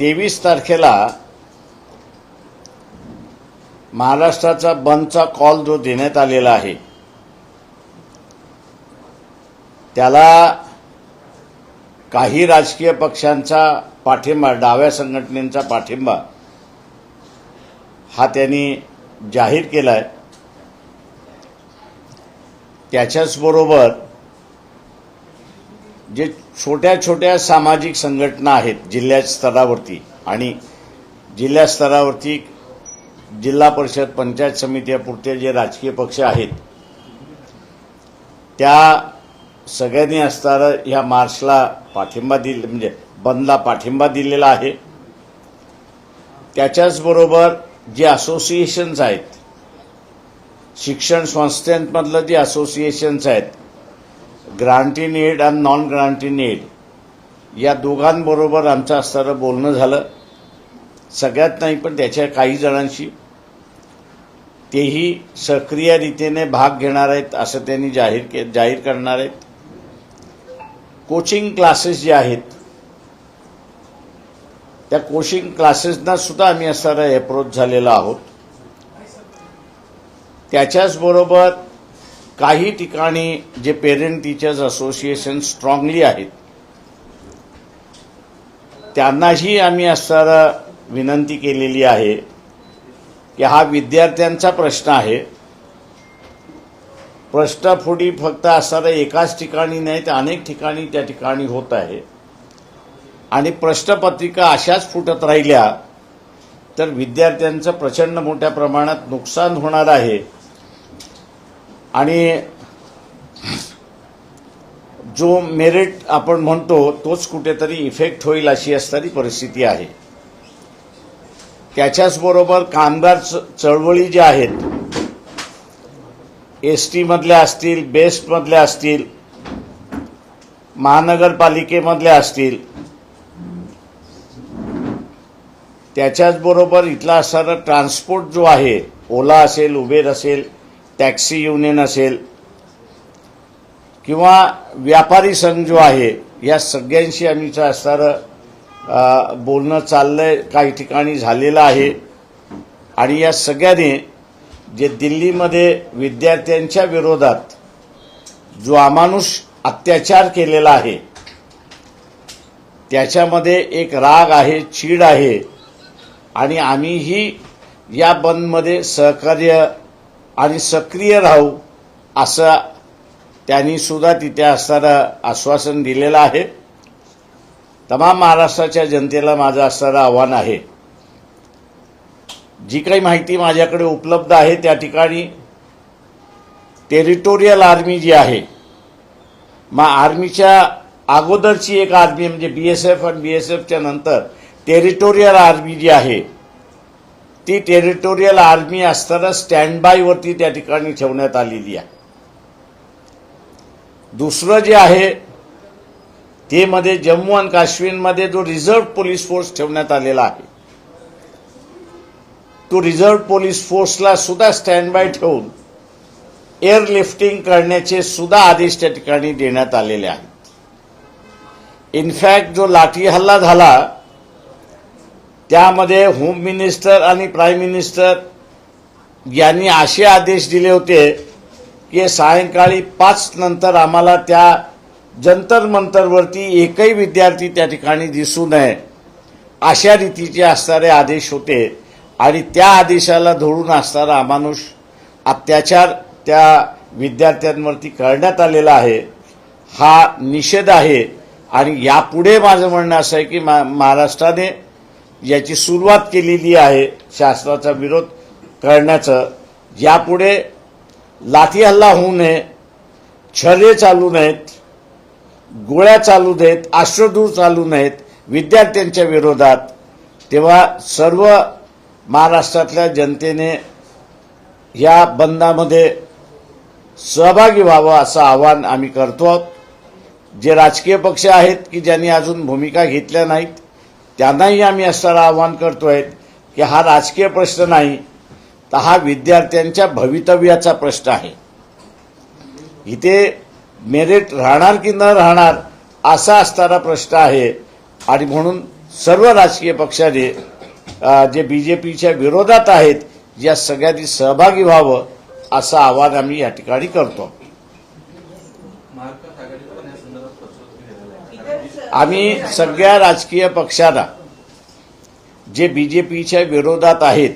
23 तारखेला महाराष्ट्राचा बंदचा कॉल जो देण्यात आलेला आहे त्याला काही राजकीय पक्षांचा पाठिंबा, डाव्या संघटनेचा पाठिंबा हा त्यांनी जाहीर केला आहे। त्याच्याच बरोबर जे छोट्या छोट्या सामाजिक संघटना आहेत जिल्हा स्तरावरती आणि जिल्हा स्तरावरती जिल्हा परिषद पंचायत समितीपुरते जे राजकीय पक्ष आहेत त्या सगळ्यांनी असताना ह्या मार्चला पाठिंबा दिला, म्हणजे बंदला पाठिंबा दिलेला आहे। त्याच्याच बरोबर जे असोसिएशन्स आहेत, शिक्षण संस्थांमधलं जे असोसिएशन्स आहेत, ग्रांट इन एड आणि नॉन ग्रांट इन एड, या दोघांबरोबर आमचं असताना बोलणं झालं। सगळ्यात नाही पण त्याच्या काही जणांशी तेही सक्रिय रीतीने भाग घेणार आहेत असं त्यांनी जाहीर करणार आहेत। कोचिंग क्लासेस जे आहेत त्या कोचिंग क्लासेसना सुद्धा आम्ही असताना अप्रोच झालेलो आहोत। त्याच्याच बरोबर काही ठिकाणी जे पेरेंट टीचर्स असोसिएशन स्ट्रॉंगली आहेत त्यांनाही आम्ही असताना विनंती केलेली आहे की हा विद्यार्थ्यांचा प्रश्न आहे। प्रश्नफुटी फक्त असताना एकाच ठिकाणी नाही तर अनेक ठिकाणी त्या ठिकाणी होत आहे आणि प्रश्नपत्रिका अशाच फुटत राहिल्या तर विद्यार्थ्यांचं प्रचंड मोठ्या प्रमाणात नुकसान होणार आहे आणि जो मेरिट आपण म्हणतो तोच कुठेतरी इफेक्ट होईल अशी असणारी परिस्थिती आहे। त्याच्याच बरोबर कामगार चळवळी ज्या आहेत, एसटी मधल्या असतील, बेस्ट मधल्या असतील, महानगरपालिकेमधल्या असतील, त्याच्याच बरोबर इथला असणारा ट्रान्सपोर्ट जो आहे, ओला असेल, उबेर असेल, टॅक्सी युनियन असेल किंवा व्यापारी संघ जो आहे, या सगळ्यांशी आम्ही असणारं बोलणं चाललंय, काही ठिकाणी झालेलं आहे आणि या सगळ्यांनी जे दिल्लीमध्ये विद्यार्थ्यांच्या विरोधात जो अमानुष अत्याचार केलेला आहे त्याच्यामध्ये एक राग आहे, चीड आहे आणि आम्हीही या बंदमध्ये सहकार्य आणि सक्रिय राहू असं त्यांनी सुद्धा तिथे असताना आश्वासन दिलेलं आहे। तमाम महाराष्ट्राच्या जनतेला माझं असणारं आव्हान आहे, जी काही माहिती माझ्याकडे उपलब्ध आहे त्या ठिकाणी टेरिटोरियल आर्मी जी आहे, मग आर्मीच्या अगोदरची एक आर्मी म्हणजे बीएसएफ आणि बीएसएफच्या नंतर टेरिटोरियल आर्मी जी आहे ती टेरिटोरियल आर्मी असताना स्टँड बाय वरती त्या ठिकाणी ठेवण्यात आलेली आहे। दुसरं जे आहे ते मध्ये जम्मू आणि काश्मीरमध्ये जो रिझर्व्ह पोलीस फोर्स ठेवण्यात आलेला आहे तो रिझर्व्ह पोलीस फोर्सला सुद्धा स्टँड बाय ठेवून एअरलिफ्टिंग करण्याचे सुद्धा आदेश त्या ठिकाणी देण्यात आलेले आहेत। इनफॅक्ट जो लाठी हल्ला झाला त्यामध्ये होम मिनिस्टर आणि प्राईम मिनिस्टर यांनी असे आदेश दिले होते की सायंकाळी 5 नंतर आम्हाला त्या जंतर मंतरवरती एकही विद्यार्थी त्या ठिकाणी दिसू नये अशा रीतीचे असणारे आदेश होते आणि त्या आदेशाला धरून असणारा अमानुष अत्याचार त्या विद्यार्थ्यांवरती करण्यात आलेला आहे। हा निषेध आहे आणि यापुढे माझं म्हणणं असं आहे की महाराष्ट्राने याची सुरुवात केलेली आहे शासनाचा विरोध करण्याचं। यापुढे लाठी हल्ला होऊ नये, छर्रे चालू नयेत, गोळ्या चालू देत, अश्रूधूर चालू नयेत विद्यार्थ्यांच्या विरोधात। तेव्हा सर्व महाराष्ट्रातल्या जनतेने या बंदामध्ये सहभागी व्हावं असं आवाहन आम्ही करतो। जे राजकीय पक्ष आहेत की ज्यांनी अजून भूमिका घेतल्या नाहीत त्यांनाही आम्ही असं आवाहन करतोय की हा राजकीय प्रश्न नाही तर हा विद्यार्थ्यांच्या भवितव्याचा प्रश्न आहे। इथे मेरिट राहणार की न राहणार असा असणारा प्रश्न आहे आणि म्हणून सर्व राजकीय पक्षाने जे बीजेपीच्या विरोधात आहेत या सगळ्यांनी सहभागी व्हावं असं आवाहन आम्ही या ठिकाणी करतो. आम्ही सगळ्या राजकीय पक्षांना जे बीजेपीच्या विरोधात आहेत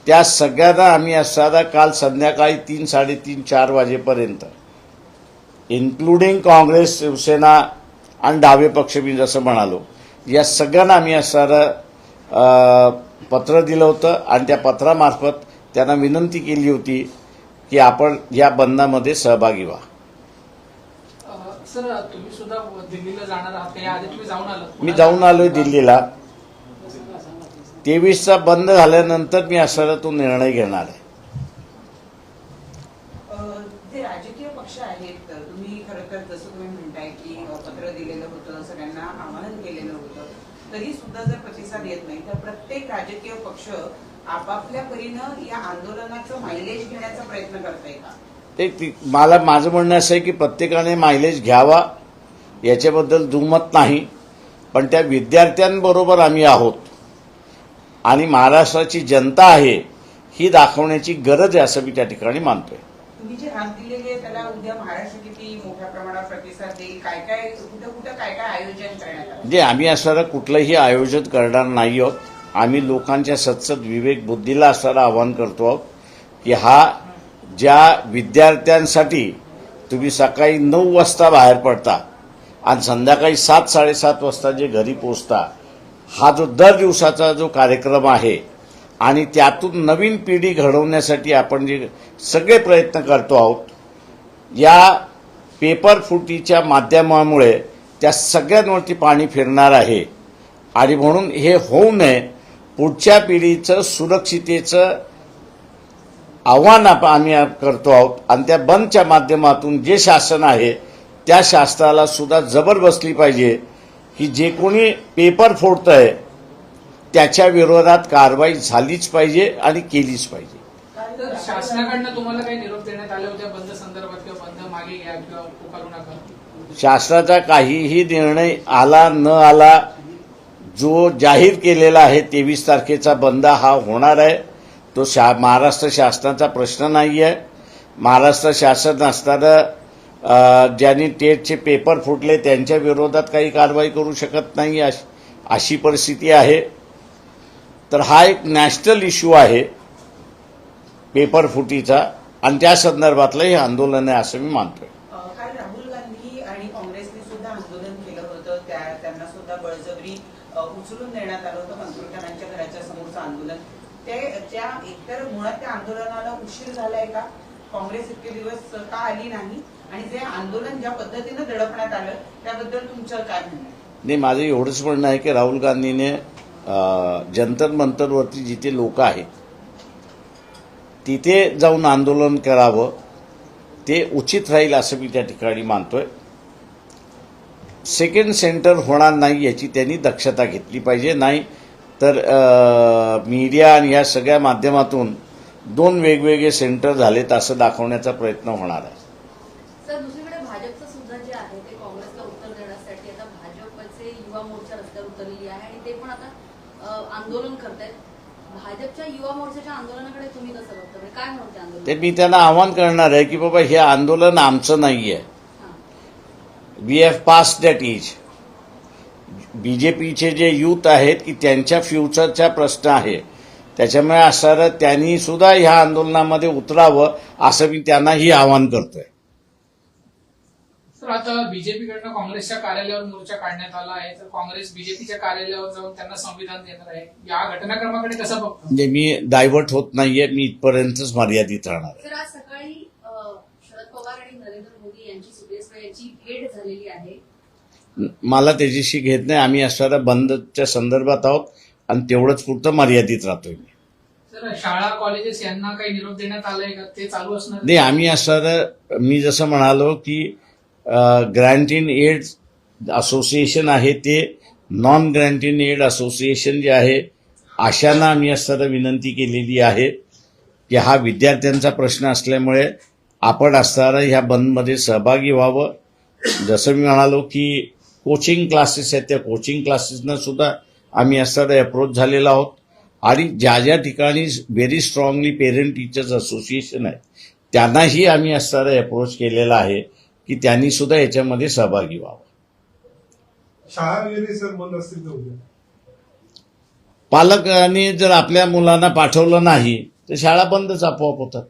त्या सगळ्यांना आम्ही असताना काल संध्याकाळी 3, 3:30, 4 वाजेपर्यंत इन्क्लुडिंग काँग्रेस, शिवसेना आणि डावे पक्ष मी जसं म्हणालो या सगळ्यांना आम्ही असताना पत्र दिलं होतं आणि त्या पत्रामार्फत त्यांना विनंती केली होती की आपण या बंदमध्ये सहभागी व्हा. सर, तुम्ही सुद्धा दिल्लीला जाणार आहात, याआधी तुम्ही जाऊन आलात? मी जाऊन आलोय दिल्लीला. 23चा बंद झाल्यानंतर मी असं तो निर्णय घेणार आहे. जे राजकीय पक्ष आहेत, तुम्ही खरं तर जसं तुम्ही म्हणताय की पत्र दिलेलं होतं, सगळ्यांना आवाहन केलेलं होतं, तरी सुद्धा जर प्रतिसाद येत नाही तर प्रत्येक राजकीय पक्ष आपापल्या परीनं या आंदोलनाचं मायलेज घेण्याचा प्रयत्न करताय का? माझं म्हणणं असं आहे की प्रत्येकाने मायलेज घ्यावा याच्याबद्दल दुमत नाही, पण त्या विद्यार्थ्यांबरोबर आम्ही आहोत आणि महाराष्ट्राची जनता आहे ही दाखवण्याची गरज आहे असं मी त्या ठिकाणी मानतोय. तुम्ही जे हात दिलेले आहे त्याला उद्या महाराष्ट्र किती मोठ्या प्रमाणात प्रतिसाद देईल, काय कुठं काय आयोजन करण्यात आलं? म्हणजे आम्ही असणारं कुठलंही आयोजन करणार नाही आहोत. आम्ही लोकांच्या सत्सद विवेक बुद्धीला असणारं आवाहन करतो आहोत की हा ज्या विद्यार्थ्यांसाठी तुम्ही सकाळी 9 वाजता बाहेर पडता आणि संध्याकाळी 7, 7:30 वाजता जे घरी पोचता, हा जो दर दिवसाचा जो कार्यक्रम आहे आणि त्यातून नवीन पिढी घडवण्यासाठी आपण जे सगळे प्रयत्न करतो आहोत, या पेपर फुटीच्या माध्यमामुळे त्या सगळ्यांवरती पाणी फिरणार आहे आणि म्हणून हे होऊ नये. पुढच्या पिढीचं सुरक्षितेचं आव्हान आम्ही करतो आहोत आणि त्या बंदच्या माध्यमातून जे शासन आहे त्या शासनाला सुद्धा जबर बसली पाहिजे की जे कोणी पेपर फोडतंय त्याच्या विरोधात कारवाई झालीच पाहिजे आणि केलीच पाहिजे. तर शासनाकडनं तुम्हाला काही निरोप देण्यात आले होते बंद संदर्भात किंवा बंद मागे घ्या किंवा पुकारू नका? शासनाचा काहीही निर्णय आला न आला, जो जाहीर केलेला आहे 23 तारखेचा बंद हा होणार आहे, तो महाराष्ट्र शासनाचा प्रश्न नाही आहे. महाराष्ट्र शासन असताना ज्यांनी टेटचे पेपर फुटले त्यांच्या विरोधात काही कारवाई करू शकत नाही अशी परिस्थिती आहे. तर हा एक नॅशनल इश्यू आहे पेपर फुटीचा आणि त्या संदर्भातलं हे आंदोलन आहे असं मी मानतोय. काल राहुल गांधी आणि काँग्रेसने सुद्धा आंदोलन केलं होतं, त्यांना सुद्धा बळजबरी उचलून देण्यात आलं होतं मंत्रुकांच्या घराच्या समोरचं आंदोलन. त्या एकतर मुळात त्या आंदोलनाला उशीर झालाय का? काँग्रेस इतके दिवस का आली नाही? आणि जे आंदोलन ज्या पद्धतीनं दडपण्यात आलं त्याबद्दल तुमचं काय म्हणणं आहे? नाही, माझं एवढंच म्हणणं आहे की राहुल गांधीने जंतर मंतरवरती जिथे लोक आहेत तिथे जाऊन आंदोलन करावं, ते उचित राहील असं मी त्या ठिकाणी मानतोय. सेकंड सेंटर होणार नाही याची त्यांनी दक्षता घेतली पाहिजे, नाही तर मीडिया आणि या सगळ्या माध्यमातून 2 वेगवेगळे सेंटर झालेत असं दाखवण्याचा प्रयत्न होणार आहे. सर, दुसरीकडे भाजपचं सुद्धा जे आहे ते काँग्रेसला उत्तर देण्यासाठी आता भाजपचे युवा मोर्चा रस्त्यावर उतरलेली आहे आणि ते पण आता आंदोलन करतायत. भाजपच्या युवा मोर्चाच्या आंदोलनाकडे तुम्ही कसं बघता, काय म्हणते आंदोलन? ते मी त्यांना आवाहन करणार आहे की बाबा हे आंदोलन आमचं नाही आहे. We have pass that is. बीजेपीचे जे युथ आहेत की त्यांच्या फ्युचरचा प्रश्न आहे, त्याच्यामुळे असं त्यांनी सुद्धा ह्या आंदोलनामध्ये उतरावं असं मी त्यांनाही आवाहन करतोय. सर, आता बीजेपीकडनं काँग्रेसच्या कार्यालयावर मोर्चा काढण्यात आला आहे, तर काँग्रेस बीजेपीच्या कार्यालयावर जाऊन त्यांना संविधान देणार आहे. या घटनाक्रमाकडे कसं बघतो? म्हणजे मी डायव्हर्ट होत नाहीये, मी इथपर्यंतच मर्यादित राहणार आहे. सर, आज सकाळी शरद पवार आणि नरेंद्र मोदी यांची सुप्रिया यांची भेट झालेली आहे. मला त्याच्याशी घेत नाही. आम्ही असणाऱ्या बंदच्या संदर्भात आहोत आणि तेवढंच पुरतं मर्यादित राहतोय मी. सर, शाळा कॉलेजेस यांना काही निरोप देण्यात आलाय का? ते चालू असणार? नाही, आम्ही असणारं मी जसं म्हणालो की ग्रँट इन एड असोसिएशन आहे ते non grant in aid association जे आहे अशांना आम्ही असताना विनंती केलेली आहे की हा विद्यार्थ्यांचा प्रश्न असल्यामुळे आपण असणारं ह्या बंदमध्ये सहभागी व्हावं. जसं मी म्हणालो की कोचिंग क्लासेस आहेत त्या कोचिंग क्लासेसनं सुद्धा आम्ही असणारा अप्रोच झालेला आहोत आणि ज्या ज्या ठिकाणी very strongly parent teachers association आहे त्यांनाही आम्ही असणारा अप्रोच केलेला आहे की त्यांनी सुद्धा याच्यामध्ये सहभागी व्हावं. शाळा वगैरे सर बंद असतील तर उद्या पालकांनी जर आपल्या मुलांना पाठवलं नाही तर शाळा बंदच आपोआप होतात.